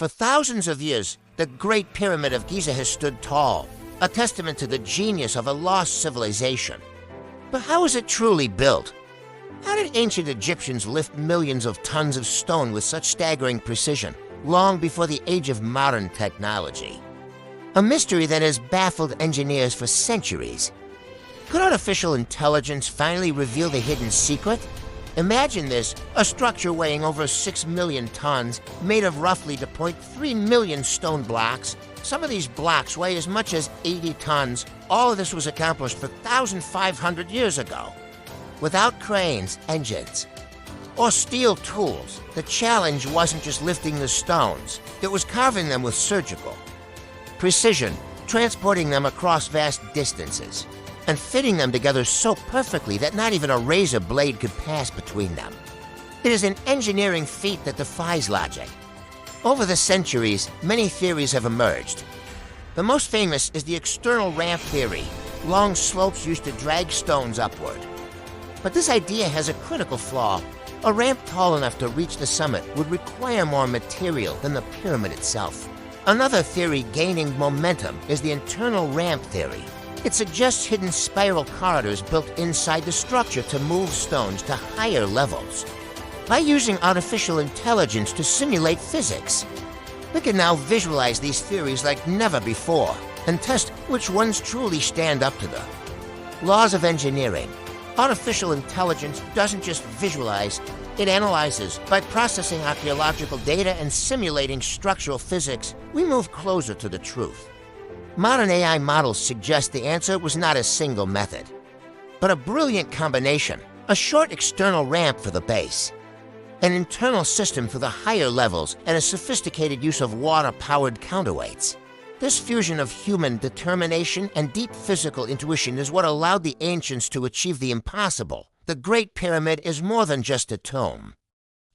For thousands of years, the Great Pyramid of Giza has stood tall, a testament to the genius of a lost civilization. But how was it truly built? How did ancient Egyptians lift millions of tons of stone with such staggering precision, long before the age of modern technology? A mystery that has baffled engineers for centuries. Could artificial intelligence finally reveal the hidden secret? Imagine this, a structure weighing over 6 million tons, made of roughly 2.3 million stone blocks. Some of these blocks weigh as much as 80 tons. All of this was accomplished 1,500 years ago. Without cranes, engines, or steel tools, the challenge wasn't just lifting the stones, it was carving them with surgical precision, transporting them across vast distances, and fitting them together so perfectly that not even a razor blade could pass between them. It is an engineering feat that defies logic. Over the centuries, many theories have emerged. The most famous is the external ramp theory, long slopes used to drag stones upward. But this idea has a critical flaw. A ramp tall enough to reach the summit would require more material than the pyramid itself. Another theory gaining momentum is the internal ramp theory. It suggests hidden spiral corridors built inside the structure to move stones to higher levels. By using artificial intelligence to simulate physics, we can now visualize these theories like never before and test which ones truly stand up to the laws of engineering. Artificial intelligence doesn't just visualize, it analyzes. By processing archaeological data and simulating structural physics, we move closer to the truth. Modern AI models suggest the answer was not a single method, but a brilliant combination. A short external ramp for the base, an internal system for the higher levels, and a sophisticated use of water-powered counterweights. This fusion of human determination and deep physical intuition is what allowed the ancients to achieve the impossible. The Great Pyramid is more than just a tomb.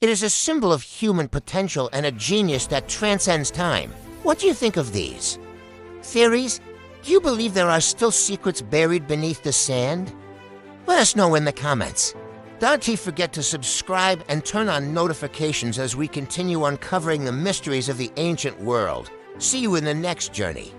It is a symbol of human potential and a genius that transcends time. What do you think of these theories? Do you believe there are still secrets buried beneath the sand? Let us know in the comments. Don't forget to subscribe and turn on notifications as we continue uncovering the mysteries of the ancient world. See you in the next journey.